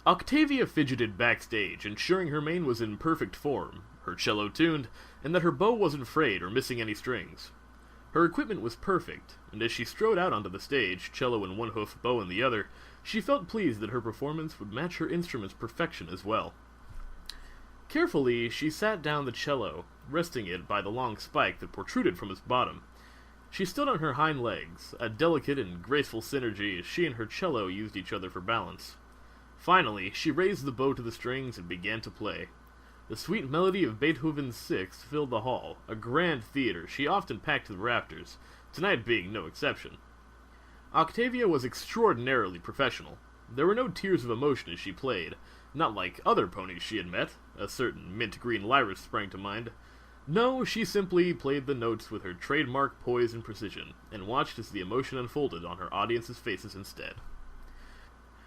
Octavia fidgeted backstage, ensuring her mane was in perfect form, her cello tuned, and that her bow wasn't frayed or missing any strings. Her equipment was perfect, and as she strode out onto the stage, cello in one hoof, bow in the other, she felt pleased that her performance would match her instrument's perfection as well. Carefully, she sat down the cello, resting it by the long spike that protruded from its bottom. She stood on her hind legs, a delicate and graceful synergy as she and her cello used each other for balance. Finally, she raised the bow to the strings and began to play. The sweet melody of Beethoven's Sixth filled the hall, a grand theater she often packed to the rafters, tonight being no exception. Octavia was extraordinarily professional. There were no tears of emotion as she played, not like other ponies she had met. A certain mint-green Lyris sprang to mind. No, she simply played the notes with her trademark poise and precision, and watched as the emotion unfolded on her audience's faces instead.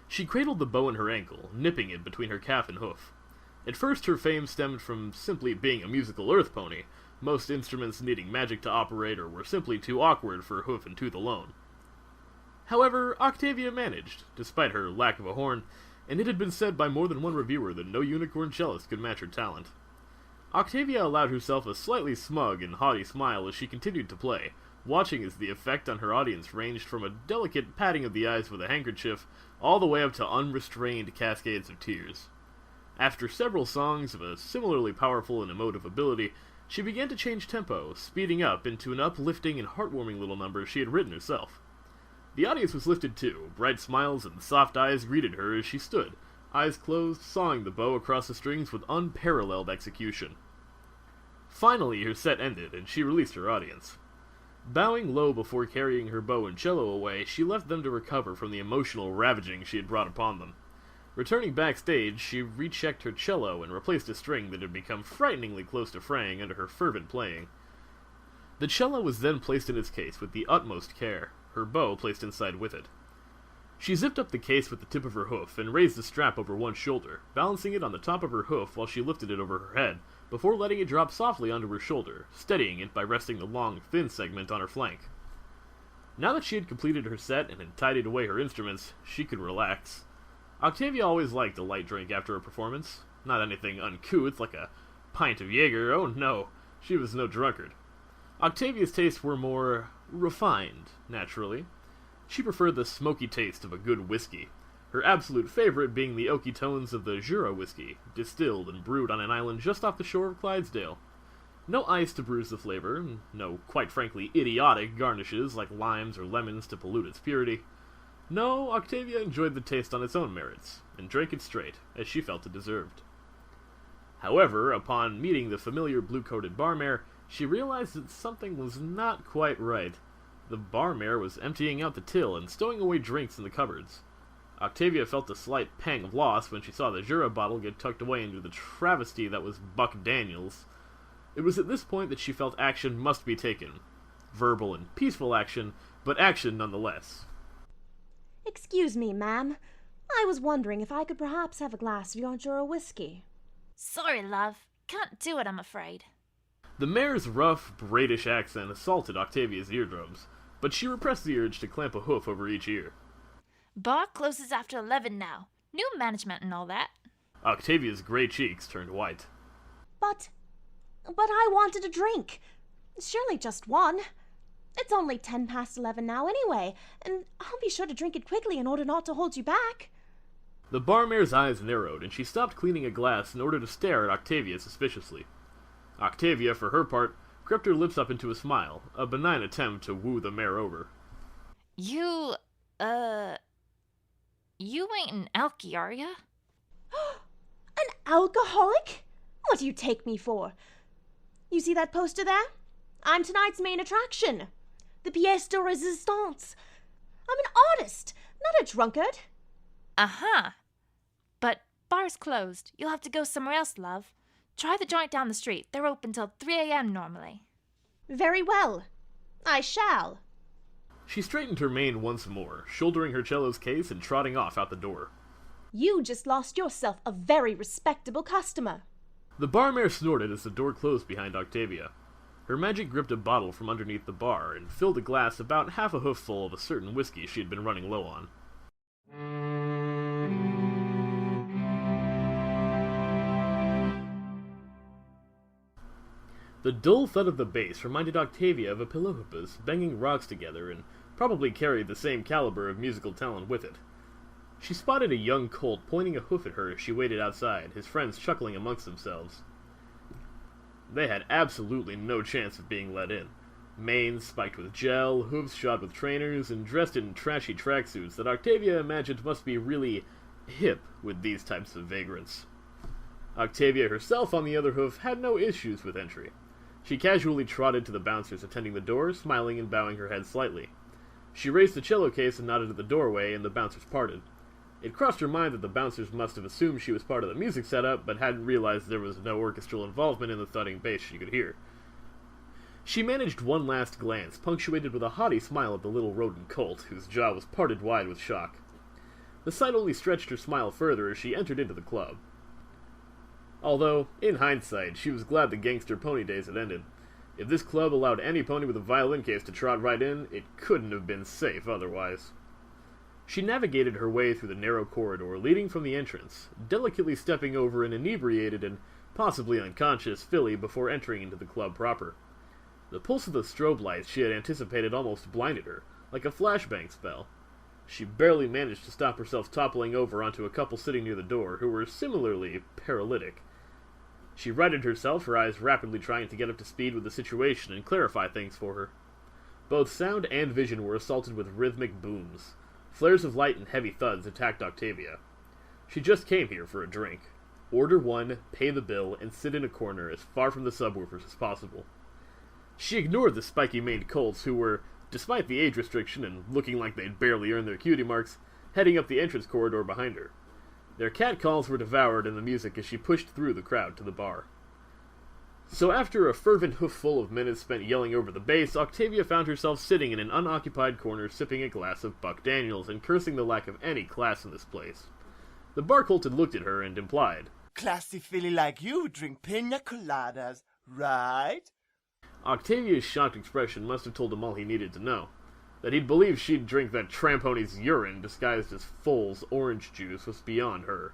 She cradled the bow in her ankle, nipping it between her calf and hoof. At first her fame stemmed from simply being a musical earth pony, most instruments needing magic to operate or were simply too awkward for hoof and tooth alone. However, Octavia managed, despite her lack of a horn, and it had been said by more than one reviewer that no unicorn cellist could match her talent. Octavia allowed herself a slightly smug and haughty smile as she continued to play, watching as the effect on her audience ranged from a delicate patting of the eyes with a handkerchief all the way up to unrestrained cascades of tears. After several songs of a similarly powerful and emotive ability, she began to change tempo, speeding up into an uplifting and heartwarming little number she had written herself. The audience was lifted too. Bright smiles and soft eyes greeted her as she stood, eyes closed, sawing the bow across the strings with unparalleled execution. Finally, her set ended, and she released her audience. Bowing low before carrying her bow and cello away, she left them to recover from the emotional ravaging she had brought upon them. Returning backstage, she rechecked her cello and replaced a string that had become frighteningly close to fraying under her fervent playing. The cello was then placed in its case with the utmost care, her bow placed inside with it. She zipped up the case with the tip of her hoof and raised the strap over one shoulder, balancing it on the top of her hoof while she lifted it over her head, before letting it drop softly onto her shoulder, steadying it by resting the long, thin segment on her flank. Now that she had completed her set and had tidied away her instruments, she could relax. Octavia always liked a light drink after a performance. Not anything uncouth like a pint of Jaeger, oh no, she was no drunkard. Octavia's tastes were more refined, naturally. She preferred the smoky taste of a good whiskey, her absolute favorite being the oaky tones of the Jura whiskey, distilled and brewed on an island just off the shore of Clydesdale. No ice to bruise the flavor, no, quite frankly, idiotic garnishes like limes or lemons to pollute its purity. No, Octavia enjoyed the taste on its own merits, and drank it straight, as she felt it deserved. However, upon meeting the familiar blue-coated Barmare, she realized that something was not quite right. The Barmare was emptying out the till and stowing away drinks in the cupboards. Octavia felt a slight pang of loss when she saw the Jura bottle get tucked away into the travesty that was Buck Daniels. It was at this point that she felt action must be taken. Verbal and peaceful action, but action nonetheless. Excuse me, ma'am. I was wondering if I could perhaps have a glass of your Jura whiskey. Sorry, love. Can't do it, I'm afraid. The mare's rough, British accent assaulted Octavia's eardrums, but she repressed the urge to clamp a hoof over each ear. Bar closes after 11 now. New management and all that. Octavia's gray cheeks turned white. But I wanted a drink. Surely just one. It's only 11 now anyway, and I'll be sure to drink it quickly in order not to hold you back. The Barmare's eyes narrowed, and she stopped cleaning a glass in order to stare at Octavia suspiciously. Octavia, for her part, crept her lips up into a smile, a benign attempt to woo the mare over. You ain't an alky, are ya? An alcoholic? What do you take me for? You see that poster there? I'm tonight's main attraction. The pièce de résistance. I'm an artist, not a drunkard. Uh-huh. But bar's closed. You'll have to go somewhere else, love. Try the joint down the street. They're open till 3 a.m. normally. Very well. I shall. She straightened her mane once more, shouldering her cello's case and trotting off out the door. You just lost yourself a very respectable customer. The Barmare snorted as the door closed behind Octavia. Her magic gripped a bottle from underneath the bar and filled a glass about half a hoof full of a certain whiskey she had been running low on. The dull thud of the bass reminded Octavia of a pilohopus banging rocks together and probably carried the same caliber of musical talent with it. She spotted a young colt pointing a hoof at her as she waited outside, his friends chuckling amongst themselves. They had absolutely no chance of being let in. Manes spiked with gel, hooves shod with trainers, and dressed in trashy tracksuits that Octavia imagined must be really hip with these types of vagrants. Octavia herself, on the other hoof, had no issues with entry. She casually trotted to the bouncers attending the door, smiling and bowing her head slightly. She raised the cello case and nodded at the doorway, and the bouncers parted. It crossed her mind that the bouncers must have assumed she was part of the music setup, but hadn't realized there was no orchestral involvement in the thudding bass she could hear. She managed one last glance, punctuated with a haughty smile at the little rodent colt, whose jaw was parted wide with shock. The sight only stretched her smile further as she entered into the club. Although, in hindsight, she was glad the gangster pony days had ended. If this club allowed any pony with a violin case to trot right in, it couldn't have been safe otherwise. She navigated her way through the narrow corridor leading from the entrance, delicately stepping over an inebriated and possibly unconscious filly before entering into the club proper. The pulse of the strobe lights she had anticipated almost blinded her, like a flashbang spell. She barely managed to stop herself toppling over onto a couple sitting near the door, who were similarly paralytic. She righted herself, her eyes rapidly trying to get up to speed with the situation and clarify things for her. Both sound and vision were assaulted with rhythmic booms. Flares of light and heavy thuds attacked Octavia. She just came here for a drink. Order one, pay the bill, and sit in a corner as far from the subwoofers as possible. She ignored the spiky-maned colts who were, despite the age restriction and looking like they'd barely earned their cutie marks, heading up the entrance corridor behind her. Their catcalls were devoured in the music as she pushed through the crowd to the bar. So after a fervent hoofful of minutes spent yelling over the bass, Octavia found herself sitting in an unoccupied corner sipping a glass of Buck Daniels and cursing the lack of any class in this place. The Barcolt had looked at her and implied, "Classy filly like you drink pina coladas, right?" Octavia's shocked expression must have told him all he needed to know. That he'd believe she'd drink that trampony's urine disguised as foal's orange juice was beyond her.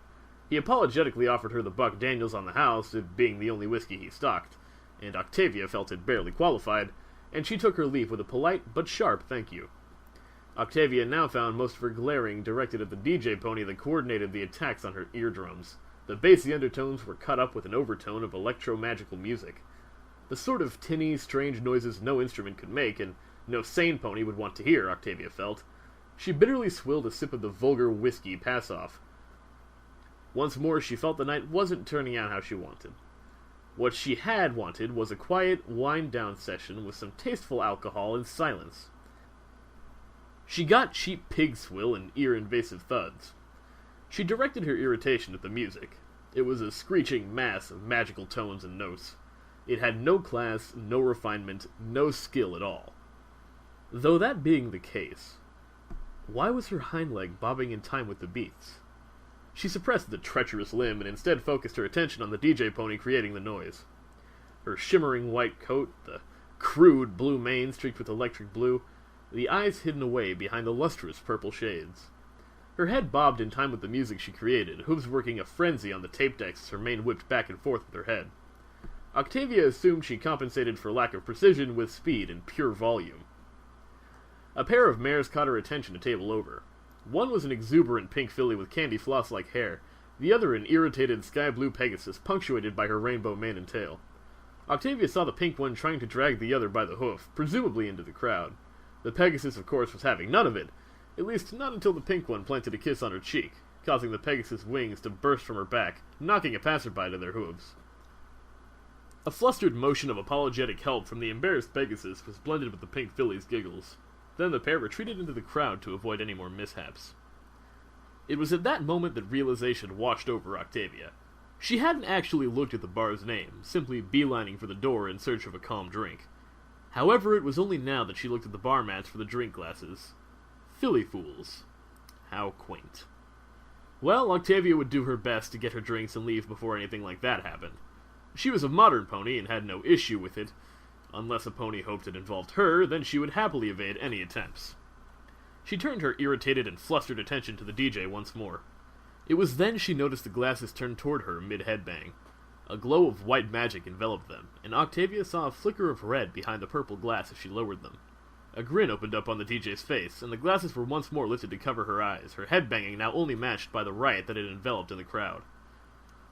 He apologetically offered her the Buck Daniels on the house, it being the only whiskey he stocked, and Octavia felt it barely qualified, and she took her leave with a polite but sharp thank you. Octavia now found most of her glaring directed at the DJ pony that coordinated the attacks on her eardrums. The bassy undertones were cut up with an overtone of electro-magical music. The sort of tinny, strange noises no instrument could make, and no sane pony would want to hear, Octavia felt. She bitterly swilled a sip of the vulgar whiskey pass-off. Once more, she felt the night wasn't turning out how she wanted. What she had wanted was a quiet, wind-down session with some tasteful alcohol and silence. She got cheap pig swill and ear-invasive thuds. She directed her irritation at the music. It was a screeching mass of magical tones and notes. It had no class, no refinement, no skill at all. Though that being the case, why was her hind leg bobbing in time with the beats? She suppressed the treacherous limb and instead focused her attention on the DJ pony creating the noise. Her shimmering white coat, the crude blue mane streaked with electric blue, the eyes hidden away behind the lustrous purple shades. Her head bobbed in time with the music she created, hooves working a frenzy on the tape decks as her mane whipped back and forth with her head. Octavia assumed she compensated for lack of precision with speed and pure volume. A pair of mares caught her attention a table over. One was an exuberant pink filly with candy floss-like hair, the other an irritated sky-blue Pegasus punctuated by her rainbow mane and tail. Octavia saw the pink one trying to drag the other by the hoof, presumably into the crowd. The Pegasus, of course, was having none of it, at least not until the pink one planted a kiss on her cheek, causing the Pegasus' wings to burst from her back, knocking a passerby to their hooves. A flustered motion of apologetic help from the embarrassed Pegasus was blended with the pink filly's giggles. Then the pair retreated into the crowd to avoid any more mishaps. It was at that moment that realization washed over Octavia. She hadn't actually looked at the bar's name, simply beelining for the door in search of a calm drink. However, it was only now that she looked at the bar mats for the drink glasses. Filly fools. How quaint. Well, Octavia would do her best to get her drinks and leave before anything like that happened. She was a modern pony and had no issue with it. Unless a pony hoped it involved her, then she would happily evade any attempts. She turned her irritated and flustered attention to the DJ once more. It was then she noticed the glasses turned toward her mid-headbang. A glow of white magic enveloped them, and Octavia saw a flicker of red behind the purple glass as she lowered them. A grin opened up on the DJ's face, and the glasses were once more lifted to cover her eyes, her head banging now only matched by the riot that had enveloped in the crowd.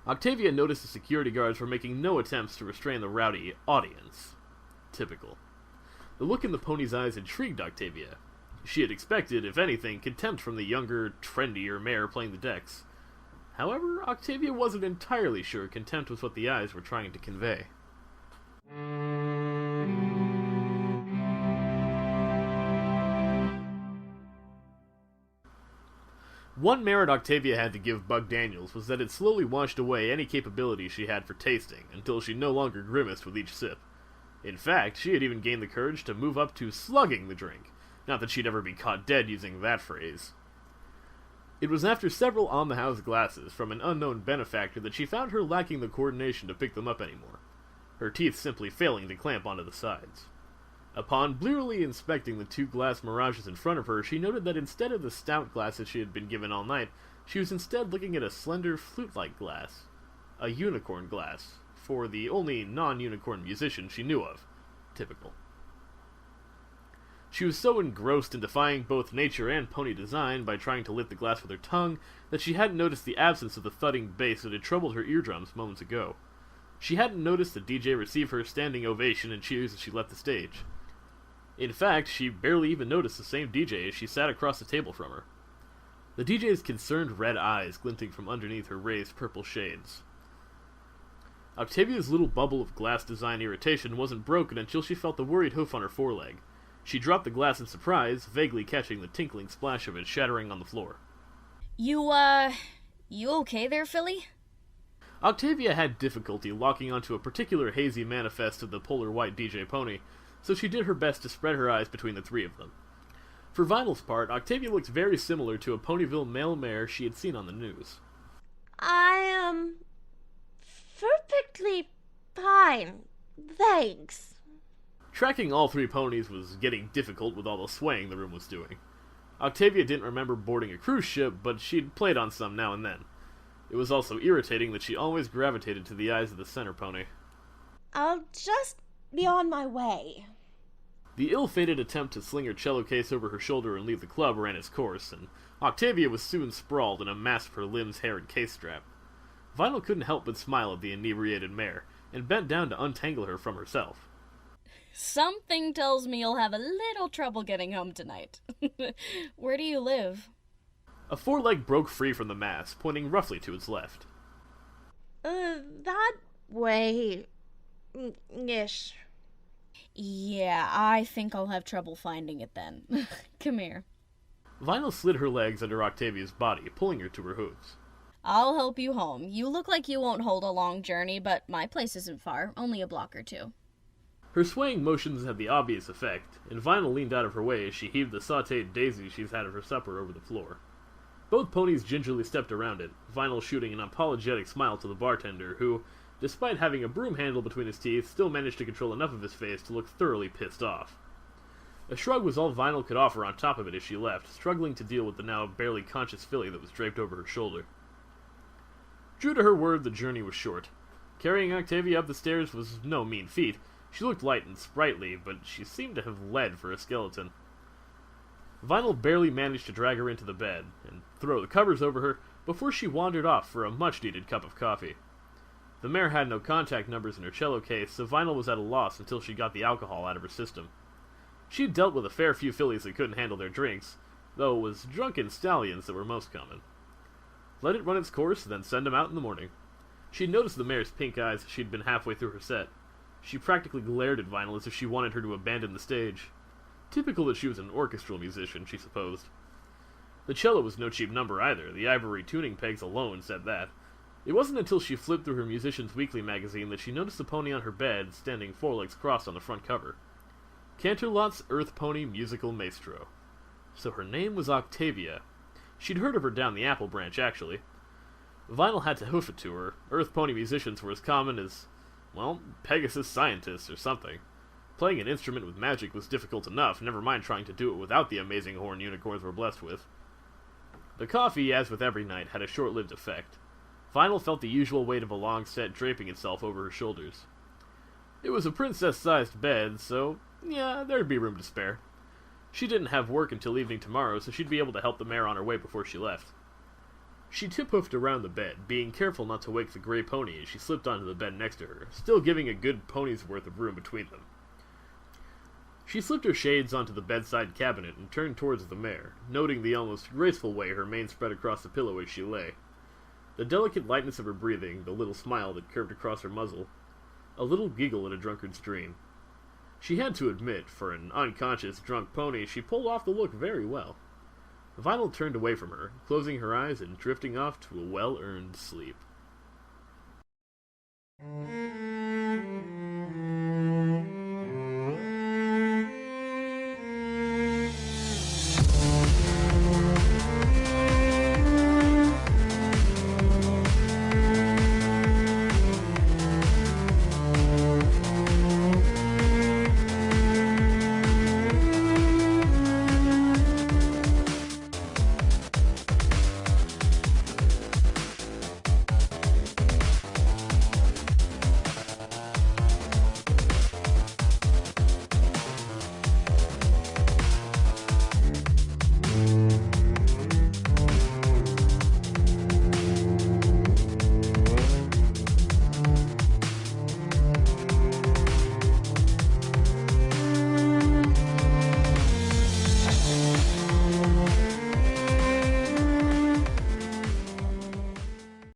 Octavia noticed the security guards were making no attempts to restrain the rowdy audience. Typical. The look in the pony's eyes intrigued Octavia. She had expected, if anything, contempt from the younger, trendier mare playing the decks. However, Octavia wasn't entirely sure contempt was what the eyes were trying to convey. One merit Octavia had to give Bug Daniels was that it slowly washed away any capability she had for tasting, until she no longer grimaced with each sip. In fact, she had even gained the courage to move up to slugging the drink. Not that she'd ever be caught dead using that phrase. It was after several on-the-house glasses from an unknown benefactor that she found her lacking the coordination to pick them up anymore, her teeth simply failing to clamp onto the sides. Upon blearily inspecting the two glass mirages in front of her, she noted that instead of the stout glasses she had been given all night, she was instead looking at a slender flute-like glass. A unicorn glass, for the only non-unicorn musician she knew of. Typical. She was so engrossed in defying both nature and pony design by trying to lift the glass with her tongue that she hadn't noticed the absence of the thudding bass that had troubled her eardrums moments ago. She hadn't noticed the DJ receive her standing ovation and cheers as she left the stage. In fact, she barely even noticed the same DJ as she sat across the table from her. The DJ's concerned red eyes glinting from underneath her raised purple shades. Octavia's little bubble of glass design irritation wasn't broken until she felt the worried hoof on her foreleg. She dropped the glass in surprise, vaguely catching the tinkling splash of it shattering on the floor. You okay there, Philly? Octavia had difficulty locking onto a particular hazy manifest of the polar white DJ pony, so she did her best to spread her eyes between the three of them. For Vinyl's part, Octavia looked very similar to a Ponyville male mare she had seen on the news. I am perfectly fine, thanks. Tracking all three ponies was getting difficult with all the swaying the room was doing. Octavia didn't remember boarding a cruise ship, but she'd played on some now and then. It was also irritating that she always gravitated to the eyes of the center pony. I'll just be on my way. The ill-fated attempt to sling her cello case over her shoulder and leave the club ran its course, and Octavia was soon sprawled in a mass of her limbs, hair, and case strap. Vinyl couldn't help but smile at the inebriated mare, and bent down to untangle her from herself. Something tells me you'll have a little trouble getting home tonight. Where do you live? A foreleg broke free from the mass, pointing roughly to its left. That way... ish. Yeah, I think I'll have trouble finding it then. Come here. Vinyl slid her legs under Octavia's body, pulling her to her hooves. I'll help you home. You look like you won't hold a long journey, but my place isn't far, only a block or two. Her swaying motions had the obvious effect, and Vinyl leaned out of her way as she heaved the sautéed daisy she's had of her supper over the floor. Both ponies gingerly stepped around it, Vinyl shooting an apologetic smile to the bartender, who, despite having a broom handle between his teeth, still managed to control enough of his face to look thoroughly pissed off. A shrug was all Vinyl could offer on top of it as she left, struggling to deal with the now barely conscious filly that was draped over her shoulder. True to her word, the journey was short. Carrying Octavia up the stairs was no mean feat. She looked light and sprightly, but she seemed to have lead for a skeleton. Vinyl barely managed to drag her into the bed, and throw the covers over her, before she wandered off for a much-needed cup of coffee. The mare had no contact numbers in her cello case, so Vinyl was at a loss until she got the alcohol out of her system. She'd dealt with a fair few fillies that couldn't handle their drinks, though it was drunken stallions that were most common. Let it run its course, then send them out in the morning. She'd noticed the mare's pink eyes as she'd been halfway through her set. She practically glared at Vinyl as if she wanted her to abandon the stage. Typical that she was an orchestral musician, she supposed. The cello was no cheap number either, the ivory tuning pegs alone said that. It wasn't until she flipped through her Musician's Weekly magazine that she noticed the pony on her bed, standing forelegs crossed on the front cover. Canterlot's Earth Pony Musical Maestro. So her name was Octavia. She'd heard of her down the Apple Branch, actually. Vinyl had to hoof it to her. Earth Pony musicians were as common as, well, Pegasus scientists or something. Playing an instrument with magic was difficult enough, never mind trying to do it without the amazing horn unicorns were blessed with. The coffee, as with every night, had a short-lived effect. Vinyl felt the usual weight of a long set draping itself over her shoulders. It was a princess-sized bed, so yeah, there'd be room to spare. She didn't have work until evening tomorrow, so she'd be able to help the mare on her way before she left. She tip-hoofed around the bed, being careful not to wake the gray pony as she slipped onto the bed next to her, still giving a good pony's worth of room between them. She slipped her shades onto the bedside cabinet and turned towards the mare, noting the almost graceful way her mane spread across the pillow as she lay. The delicate lightness of her breathing, the little smile that curved across her muzzle, a little giggle in a drunkard's dream. She had to admit, for an unconscious, drunk pony, she pulled off the look very well. Vinyl turned away from her, closing her eyes and drifting off to a well-earned sleep.